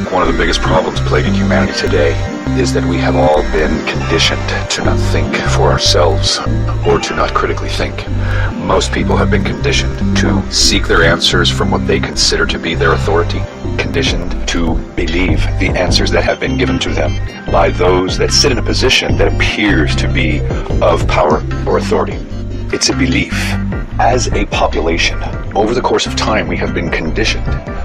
think one of the biggest problems plaguing humanity today is that we have all been conditioned to not think for ourselves or to not critically think. Most people have been conditioned to seek their answers from what they consider to be their authority, conditioned to believe the answers that have been given to them by those that sit in a position that appears to be of power or authority. It's a belief. As a population, over the course of time, we have been conditioned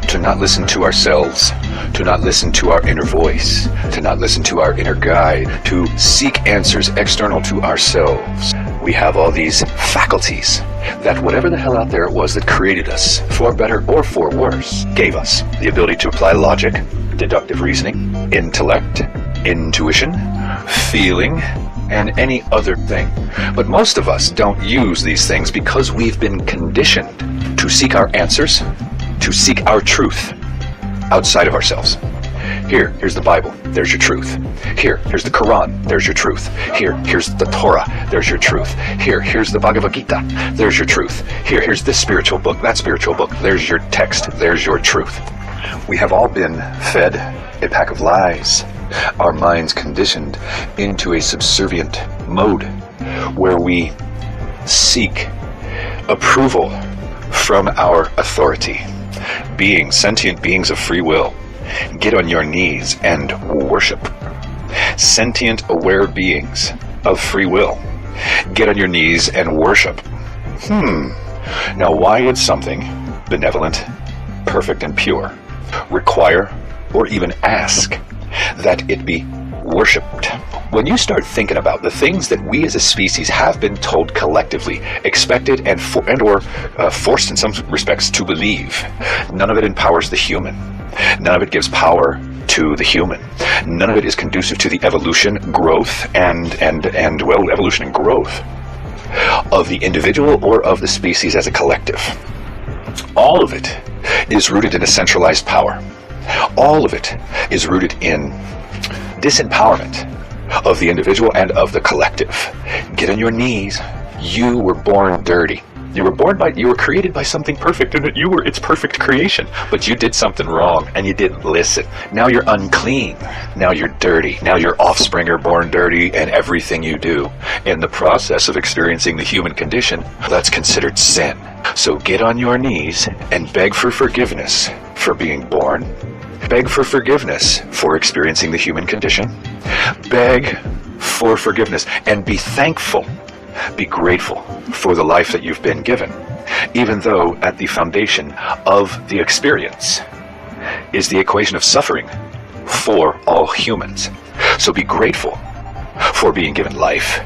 to not listen to ourselves, to not listen to our inner voice, to not listen to our inner guide, to seek answers external to ourselves. We have all these faculties that whatever the hell out there it was that created us, for better or for worse, gave us the ability to apply logic, deductive reasoning, intellect, intuition, feeling, and any other thing. But most of us don't use these things because we've been conditioned to seek our answers, to seek our truth outside of ourselves. Here's the Bible, there's your truth. Here's the Quran, there's your truth. Here's the Torah, there's your truth. Here's the Bhagavad Gita, there's your truth. Here's this spiritual book, that spiritual book, there's your text, there's your truth. We have all been fed a pack of lies. Our minds conditioned into a subservient mode where we seek approval from our authority. Sentient beings of free will, get on your knees and worship. Sentient, aware beings of free will, get on your knees and worship. Now why would something benevolent, perfect, and pure require or even ask that it be worshipped? When you start thinking about the things that we as a species have been told collectively, expected and forced in some respects to believe, none of it empowers the human. None of it gives power to the human. None of it is conducive to the evolution, growth, evolution and growth of the individual or of the species as a collective. All of it is rooted in a centralized power. All of it is rooted in disempowerment of the individual and of the collective. Get on your knees. You were born dirty. You were created by something perfect, and that you were its perfect creation. But you did something wrong, and you didn't listen. Now you're unclean. Now you're dirty. Now your offspring are born dirty, and everything you do in the process of experiencing the human condition, that's considered sin. So get on your knees and beg for forgiveness for being born. Beg for forgiveness for experiencing the human condition. Beg for forgiveness and be thankful. Be grateful for the life that you've been given, even though at the foundation of the experience is the equation of suffering for all humans. So be grateful for being given life,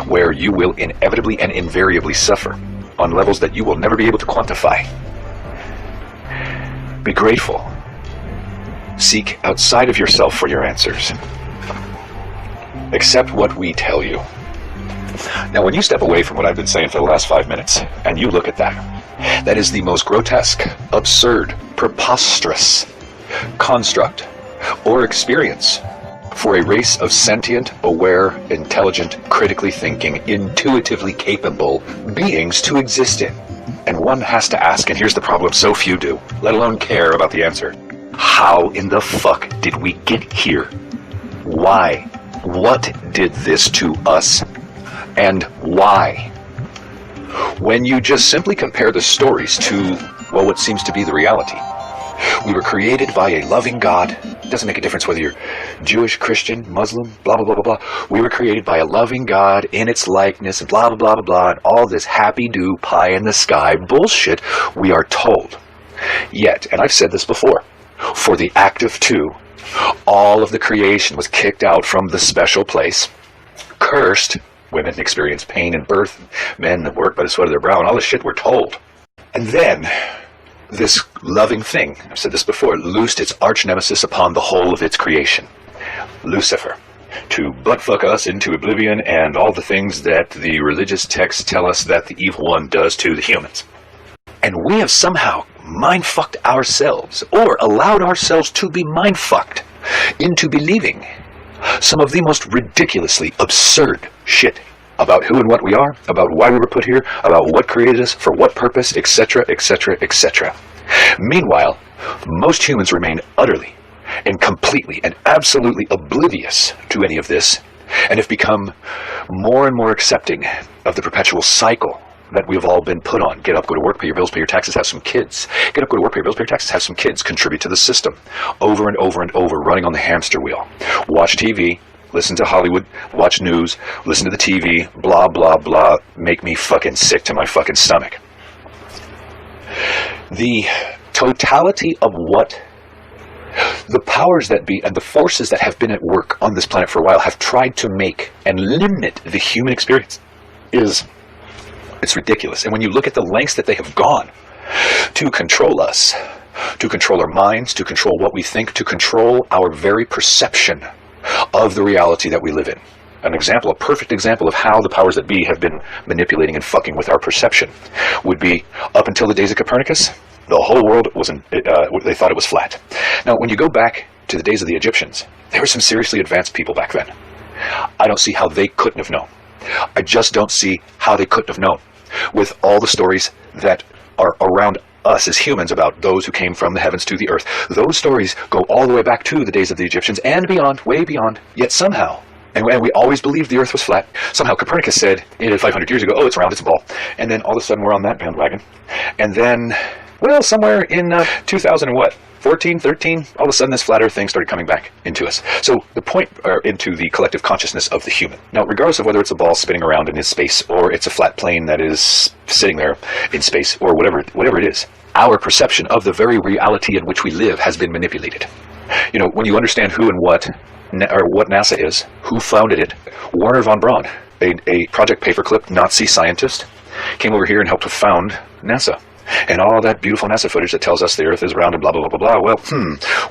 where you will inevitably and invariably suffer on levels that you will never be able to quantify. Be grateful. Seek outside of yourself for your answers. Accept what we tell you. Now, when you step away from what I've been saying for the last 5 minutes, and you look at that, that is the most grotesque, absurd, preposterous construct or experience for a race of sentient, aware, intelligent, critically thinking, intuitively capable beings to exist in. And one has to ask, and here's the problem, so few do, let alone care about the answer. How in the fuck did we get here? Why? What did this to us? And why? When you just simply compare the stories to, well, what seems to be the reality. We were created by a loving God. It doesn't make a difference whether you're Jewish, Christian, Muslim, blah, blah, blah, blah, blah. We were created by a loving God in its likeness, and blah, blah, blah, blah, blah, and all this happy-do, pie-in-the-sky bullshit we are told. Yet, and I've said this before, for the act of two, all of the creation was kicked out from the special place, cursed. Women experience pain in birth, men work by the sweat of their brow, and all this shit we're told. And then, this loving thing, I've said this before, loosed its arch nemesis upon the whole of its creation, Lucifer, to buttfuck us into oblivion and all the things that the religious texts tell us that the evil one does to the humans. And we have somehow mind-fucked ourselves, or allowed ourselves to be mind-fucked into believing some of the most ridiculously absurd shit about who and what we are, about why we were put here, about what created us, for what purpose, etc., etc., etc. Meanwhile, most humans remain utterly and completely and absolutely oblivious to any of this, and have become more and more accepting of the perpetual cycle that we've all been put on. Get up, go to work, pay your bills, pay your taxes, have some kids. Get up, go to work, pay your bills, pay your taxes, have some kids. Contribute to the system. Over and over and over, running on the hamster wheel. Watch TV, listen to Hollywood, watch news, listen to the TV, blah, blah, blah. Make me fucking sick to my fucking stomach. The totality of what the powers that be and the forces that have been at work on this planet for a while have tried to make and limit the human experience it's ridiculous. And when you look at the lengths that they have gone to control us, to control our minds, to control what we think, to control our very perception of the reality that we live in. A perfect example of how the powers that be have been manipulating and fucking with our perception would be up until the days of Copernicus, the whole world they thought it was flat. Now, when you go back to the days of the Egyptians, there were some seriously advanced people back then. I don't see how they couldn't have known. I just don't see how they couldn't have known, with all the stories that are around us as humans about those who came from the heavens to the earth. Those stories go all the way back to the days of the Egyptians and beyond, way beyond. Yet somehow, and we always believed the earth was flat, somehow Copernicus said 500 years ago, oh, it's round, it's a ball. And then all of a sudden we're on that bandwagon. And then, well, somewhere in 2000 and what? 14, 13, all of a sudden this flat earth thing started coming back into us. So the point, into the collective consciousness of the human. Now, regardless of whether it's a ball spinning around in space, or it's a flat plane that is sitting there in space, or whatever it is, our perception of the very reality in which we live has been manipulated. You know, when you understand who and what NASA is, who founded it, Wernher von Braun, a Project Paperclip Nazi scientist, came over here and helped to found NASA. And all that beautiful NASA footage that tells us the Earth is round and blah, blah, blah, blah, blah. Well,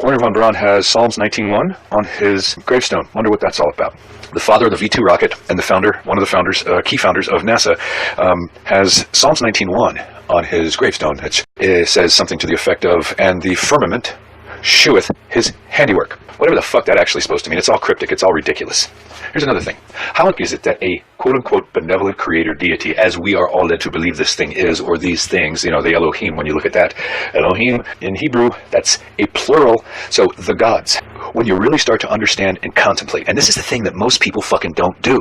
Wernher von Braun has Psalms 19:1 on his gravestone. Wonder what that's all about. The father of the V2 rocket and one of the founders, key founders of NASA, has Psalms 19:1 on his gravestone. It says something to the effect of, and the firmament sheweth his handiwork. Whatever the fuck that actually is supposed to mean. It's all cryptic. It's all ridiculous. Here's another thing. How is it that a quote-unquote benevolent creator deity, as we are all led to believe this thing is, or these things, the Elohim, when you look at that, Elohim in Hebrew, that's a plural, so the gods. When you really start to understand and contemplate, and this is the thing that most people fucking don't do,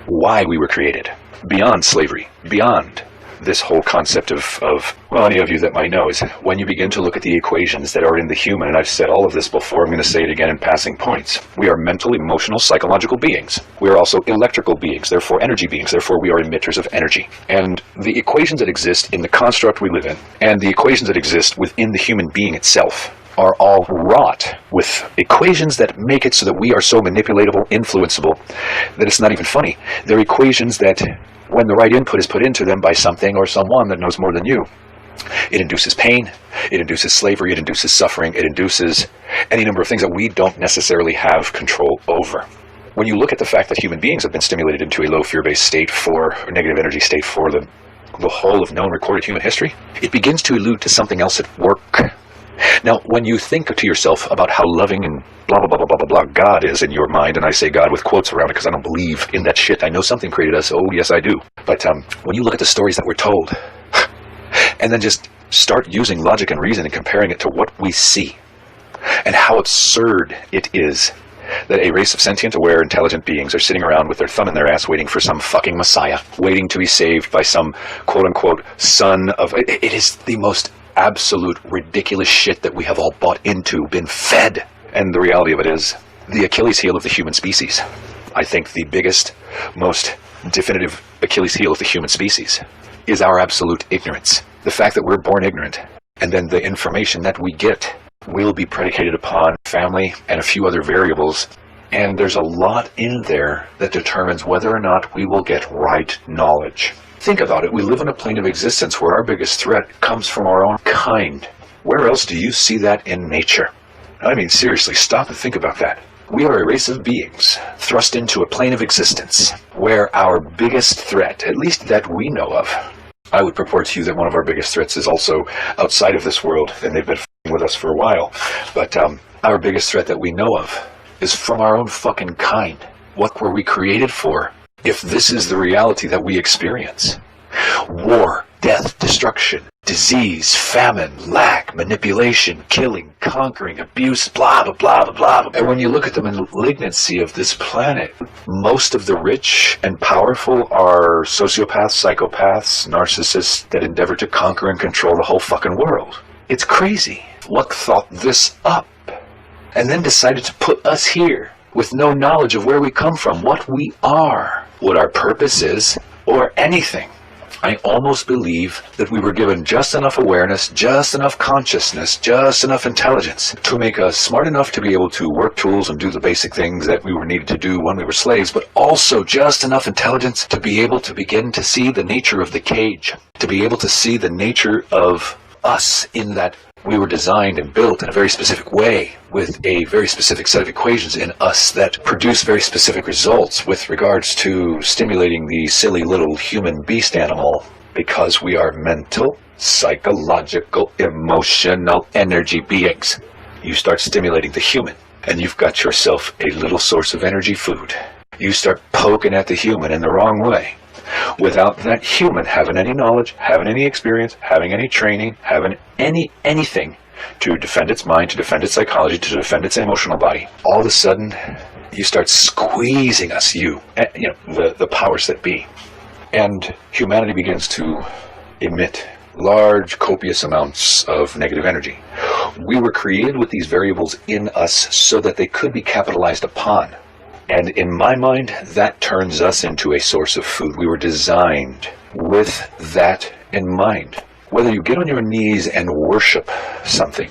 why we were created, beyond slavery, beyond this whole concept of, well, any of you that might know, is when you begin to look at the equations that are in the human, and I've said all of this before, I'm going to say it again in passing points. We are mental, emotional, psychological beings. We are also electrical beings, therefore energy beings, therefore we are emitters of energy. And the equations that exist in the construct we live in, and the equations that exist within the human being itself, are all wrought with equations that make it so that we are so manipulatable, influenceable, that it's not even funny. They're equations that, when the right input is put into them by something or someone that knows more than you, it induces pain, it induces slavery, it induces suffering, it induces any number of things that we don't necessarily have control over. When you look at the fact that human beings have been stimulated into a low fear-based state or negative energy state for the whole of known recorded human history, it begins to allude to something else at work. Now, when you think to yourself about how loving and blah, blah, blah, blah, blah, blah, God is in your mind, and I say God with quotes around it because I don't believe in that shit. I know something created us. Oh, yes, I do. But when you look at the stories that we're told, and then just start using logic and reason and comparing it to what we see, and how absurd it is that a race of sentient, aware, intelligent beings are sitting around with their thumb in their ass waiting for some fucking messiah, waiting to be saved by some quote-unquote son of... It is the most absolute ridiculous shit that we have all bought into, been fed. And the reality of it is the Achilles heel of the human species. I think the biggest, most definitive Achilles heel of the human species is our absolute ignorance. The fact that we're born ignorant, and then the information that we get will be predicated upon family and a few other variables. And there's a lot in there that determines whether or not we will get right knowledge. Think about it. We live on a plane of existence where our biggest threat comes from our own kind. Where else do you see that in nature? I mean, seriously, stop and think about that. We are a race of beings thrust into a plane of existence where our biggest threat, at least that we know of, I would purport to you that one of our biggest threats is also outside of this world, and they've been f***ing with us for a while. But our biggest threat that we know of is from our own fucking kind. What were we created for? If this is the reality that we experience, war, death, destruction, disease, famine, lack, manipulation, killing, conquering, abuse, blah, blah, blah, blah, blah. And when you look at the malignancy of this planet, most of the rich and powerful are sociopaths, psychopaths, narcissists that endeavor to conquer and control the whole fucking world. It's crazy. Luck thought this up and then decided to put us here with no knowledge of where we come from, what we are, what our purpose is, or anything. I almost believe that we were given just enough awareness, just enough consciousness, just enough intelligence to make us smart enough to be able to work tools and do the basic things that we were needed to do when we were slaves, but also just enough intelligence to be able to begin to see the nature of the cage, to be able to see the nature of us in that we were designed and built in a very specific way with a very specific set of equations in us that produce very specific results with regards to stimulating the silly little human beast animal, because we are mental, psychological, emotional energy beings. You start stimulating the human and you've got yourself a little source of energy food. You start poking at the human in the wrong way, without that human having any knowledge, having any experience, having any training, having anything to defend its mind, to defend its psychology, to defend its emotional body. All of a sudden, you start squeezing us, the powers that be. And humanity begins to emit large, copious amounts of negative energy. We were created with these variables in us so that they could be capitalized upon. And in my mind, that turns us into a source of food. We were designed with that in mind. Whether you get on your knees and worship something,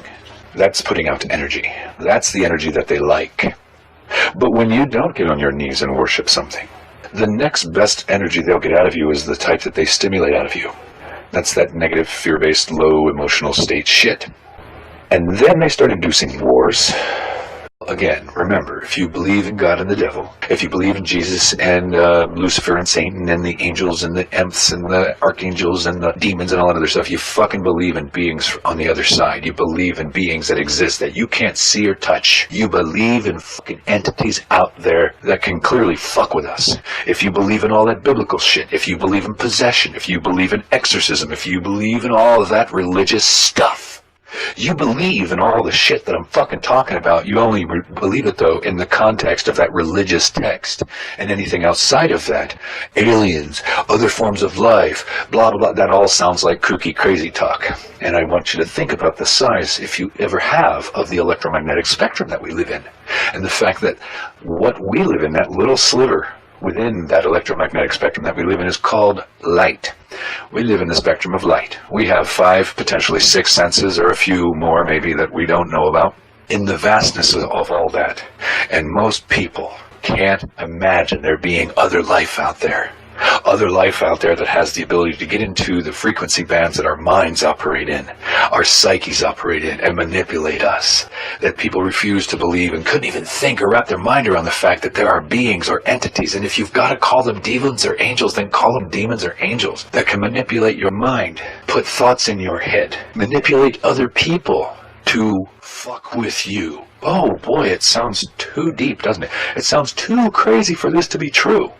that's putting out energy. That's the energy that they like. But when you don't get on your knees and worship something, the next best energy they'll get out of you is the type that they stimulate out of you. That's that negative, fear-based, low emotional state shit. And then they start inducing wars. Again, remember, if you believe in God and the devil, if you believe in Jesus and Lucifer and Satan and the angels and the imps and the archangels and the demons and all that other stuff, you fucking believe in beings on the other side. You believe in beings that exist that you can't see or touch. You believe in fucking entities out there that can clearly fuck with us. If you believe in all that biblical shit, if you believe in possession, if you believe in exorcism, if you believe in all of that religious stuff, you believe in all the shit that I'm fucking talking about. You only believe it, though, in the context of that religious text. And anything outside of that, aliens, other forms of life, blah, blah, blah, that all sounds like kooky, crazy talk. And I want you to think about the size, if you ever have, of the electromagnetic spectrum that we live in. And the fact that what we live in, that little sliver within that electromagnetic spectrum that we live in, is called light. We live in the spectrum of light. We have 5, potentially 6 senses, or a few more maybe that we don't know about, in the vastness of all that. And most people can't imagine there being other life out there. Other life out there that has the ability to get into the frequency bands that our minds operate in, our psyches operate in, and manipulate us. That people refuse to believe and couldn't even think or wrap their mind around the fact that there are beings or entities. And if you've got to call them demons or angels, then call them demons or angels that can manipulate your mind, put thoughts in your head, manipulate other people to fuck with you. Oh boy, it sounds too deep, doesn't it? It sounds too crazy for this to be true.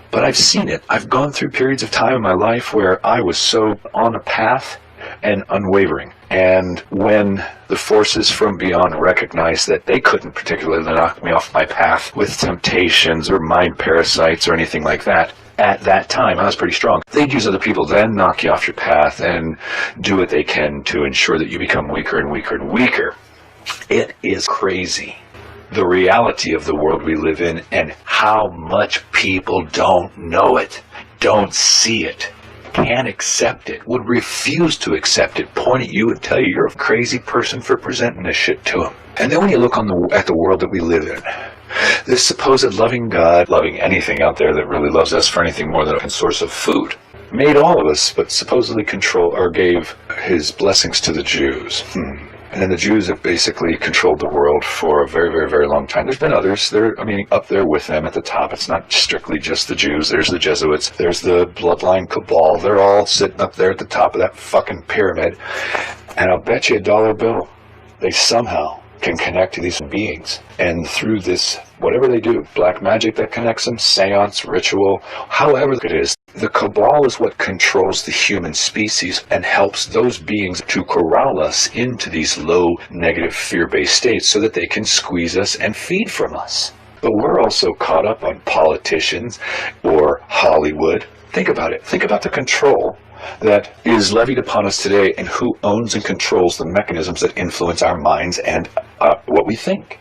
But I've seen it. I've gone through periods of time in my life where I was so on a path and unwavering. And when the forces from beyond recognized that they couldn't particularly knock me off my path with temptations or mind parasites or anything like that, at that time, I was pretty strong. They'd use other people, then knock you off your path and do what they can to ensure that you become weaker and weaker and weaker. It is crazy. The reality of the world we live in and how much people don't know it, don't see it, can't accept it, would refuse to accept it, point at you and tell you you're a crazy person for presenting this shit to them. And then when you look at the world that we live in, this supposed loving God, loving anything out there that really loves us for anything more than a source of food, made all of us, but supposedly gave his blessings to the Jews. And then the Jews have basically controlled the world for a very, very, very long time. There's been others. They're, up there with them at the top. It's not strictly just the Jews. There's the Jesuits. There's the bloodline cabal. They're all sitting up there at the top of that fucking pyramid. And I'll bet you $1 bill, they somehow can connect to these beings. And through this, whatever they do, black magic that connects them, seance, ritual, however it is, The cabal is what controls the human species and helps those beings to corral us into these low, negative, fear-based states so that they can squeeze us and feed from us. But we're also caught up on politicians or Hollywood. Think about it. Think about the control that is levied upon us today and who owns and controls the mechanisms that influence our minds and what we think.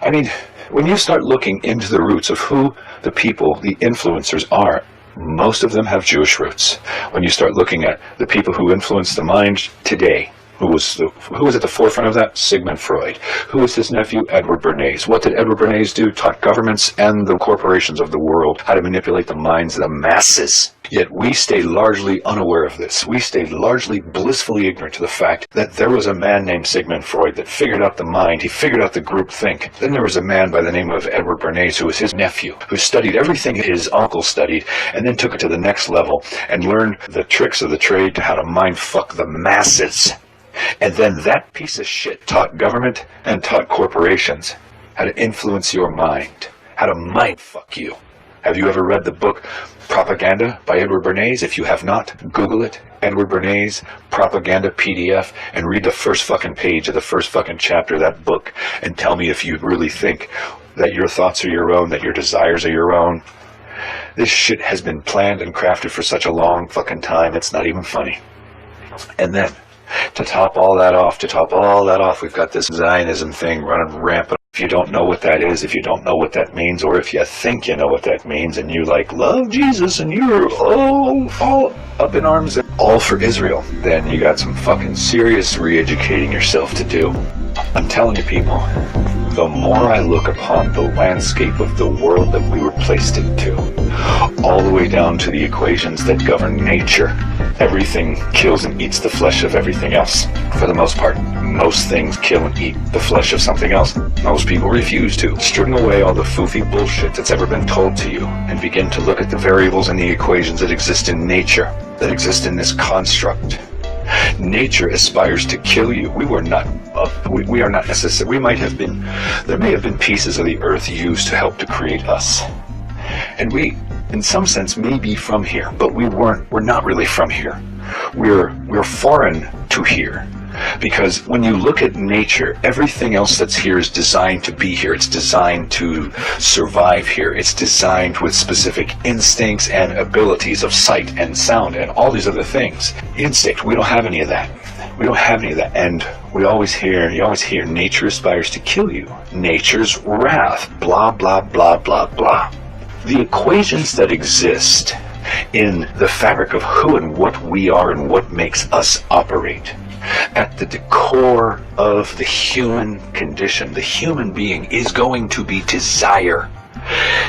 I mean, when you start looking into the roots of who the people, the influencers are, most of them have Jewish roots. When you start looking at the people who influence the mind today, who was at the forefront of that? Sigmund Freud. Who was his nephew? Edward Bernays. What did Edward Bernays do? Taught governments and the corporations of the world how to manipulate the minds of the masses. Yet we stay largely unaware of this. We stay largely blissfully ignorant to the fact that there was a man named Sigmund Freud that figured out the mind. He figured out the group think. Then there was a man by the name of Edward Bernays who was his nephew, who studied everything his uncle studied and then took it to the next level and learned the tricks of the trade to how to mind fuck the masses. And then that piece of shit taught government and taught corporations how to influence your mind, how to mind fuck you. Have you ever read the book Propaganda by Edward Bernays? If you have not, Google it. Edward Bernays, Propaganda PDF, and read the first fucking page of the first fucking chapter of that book and tell me if you really think that your thoughts are your own, that your desires are your own. This shit has been planned and crafted for such a long fucking time, it's not even funny. And then, to top all that off, we've got this Zionism thing running rampant. If you don't know what that is, if you don't know what that means, or if you think you know what that means, and you love Jesus, and you're all up in arms, and all for Israel, then you got some fucking serious re-educating yourself to do. I'm telling you, people, the more I look upon the landscape of the world that we were placed into, all the way down to the equations that govern nature, everything kills and eats the flesh of everything else. For the most part, most things kill and eat the flesh of something else. Most people refuse to. Strip away all the foofy bullshit that's ever been told to you and begin to look at the variables and the equations that exist in nature, that exist in this construct. Nature aspires to kill you. We are not necessary. We might have been, there may have been pieces of the earth used to help to create us. And we, in some sense, may be from here, but we're not really from here. We're foreign to here. Because when you look at nature, everything else that's here is designed to be here. It's designed to survive here. It's designed with specific instincts and abilities of sight and sound and all these other things. Instinct, we don't have any of that. We don't have any of that. And you always hear, nature aspires to kill you. Nature's wrath, blah, blah, blah, blah, blah. The equations that exist in the fabric of who and what we are and what makes us operate, at the core of the human condition, the human being, is going to be desire.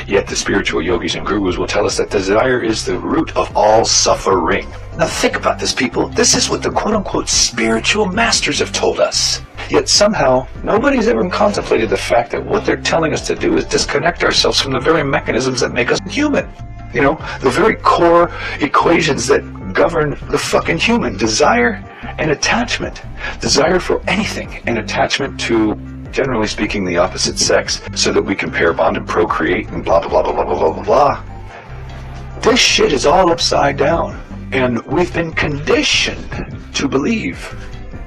Yet the spiritual yogis and gurus will tell us that desire is the root of all suffering. Now think about this, people. This is what the quote-unquote spiritual masters have told us. Yet somehow, nobody's ever contemplated the fact that what they're telling us to do is disconnect ourselves from the very mechanisms that make us human. You know, the very core equations that govern the fucking human. Desire and attachment. Desire for anything and attachment to, generally speaking, the opposite sex so that we can pair, bond, and procreate and blah, blah, blah, blah, blah, blah, blah, blah. This shit is all upside down. And we've been conditioned to believe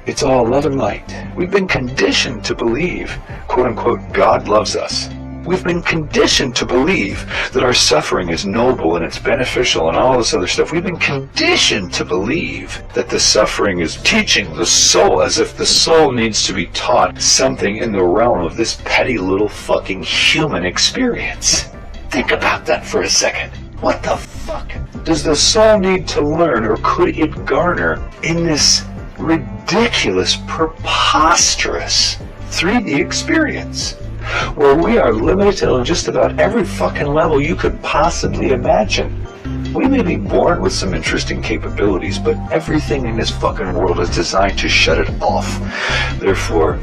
it's all love and light. We've been conditioned to believe, quote unquote, God loves us. We've been conditioned to believe that our suffering is noble and it's beneficial and all this other stuff. We've been conditioned to believe that the suffering is teaching the soul, as if the soul needs to be taught something in the realm of this petty little fucking human experience. Think about that for a second. What the fuck does the soul need to learn, or could it garner, in this ridiculous, preposterous 3D experience, where we are limited on just about every fucking level you could possibly imagine? We may be born with some interesting capabilities, but everything in this fucking world is designed to shut it off. Therefore,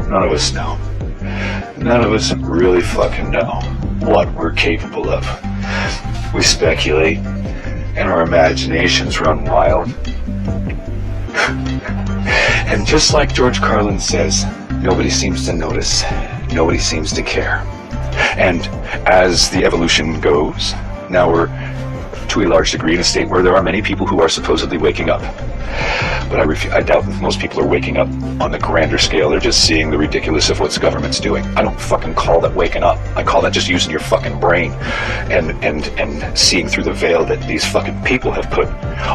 none of us know. None of us really fucking know what we're capable of. We speculate, and our imaginations run wild. And just like George Carlin says, nobody seems to notice. Nobody seems to care. And as the evolution goes, now we're to a large degree in a state where there are many people who are supposedly waking up. But I doubt that most people are waking up on the grander scale. They're just seeing the ridiculous of what the government's doing. I don't fucking call that waking up. I call that just using your fucking brain and seeing through the veil that these fucking people have put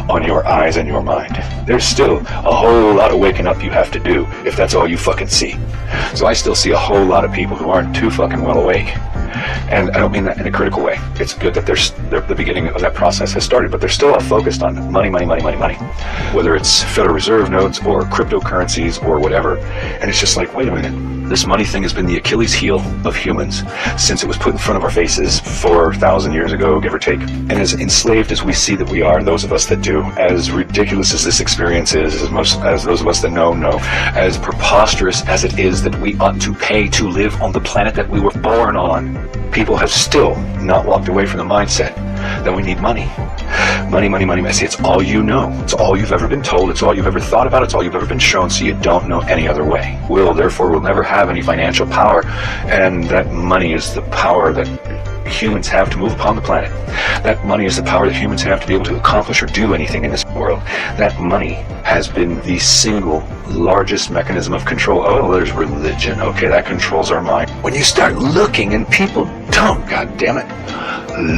on your eyes and your mind. There's still a whole lot of waking up you have to do if that's all you fucking see. So I still see a whole lot of people who aren't too fucking well awake. And I don't mean that in a critical way. It's good that the beginning of that process has started, but they're still all focused on money, money, money, money, money. Whether it's Federal Reserve notes or cryptocurrencies or whatever. And it's just like, wait a minute. This money thing has been the Achilles heel of humans since it was put in front of our faces 4,000 years ago, give or take. And as enslaved as we see that we are, those of us that do, as ridiculous as this experience is, as those of us that know, as preposterous as it is that we ought to pay to live on the planet that we were born on, people have still not walked away from the mindset that we need money. Money, money, money. I say it's all you know. It's all you've ever been told. It's all you've ever thought about. It's all you've ever been shown, so you don't know any other way. Therefore, will never have any financial power. And that money is the power that humans have to move upon the planet. That money is the power that humans have to be able to accomplish or do anything in this world. That money has been the single largest mechanism of control. Oh, there's religion. Okay, that controls our mind. When you start looking, and people don't, God damn it,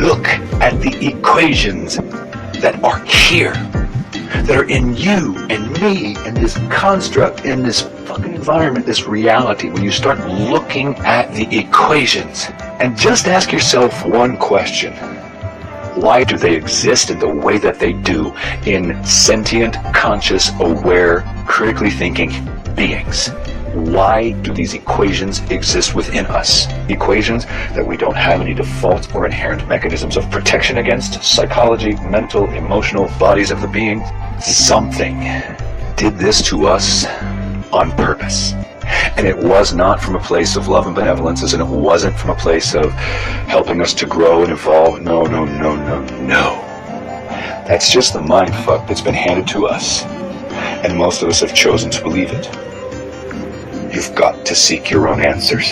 look at the equations that are here, that are in you and me and this construct, in this fucking environment, this reality. When you start looking at the equations and just ask yourself one question: why do they exist in the way that they do in sentient, conscious, aware, critically thinking beings? Why do these equations exist within us? Equations that we don't have any default or inherent mechanisms of protection against. Psychology, mental, emotional bodies of the being. Something did this to us on purpose. And it was not from a place of love and benevolence, and it wasn't from a place of helping us to grow and evolve. No. That's just the mind fuck that's been handed to us. And most of us have chosen to believe it. You've got to seek your own answers.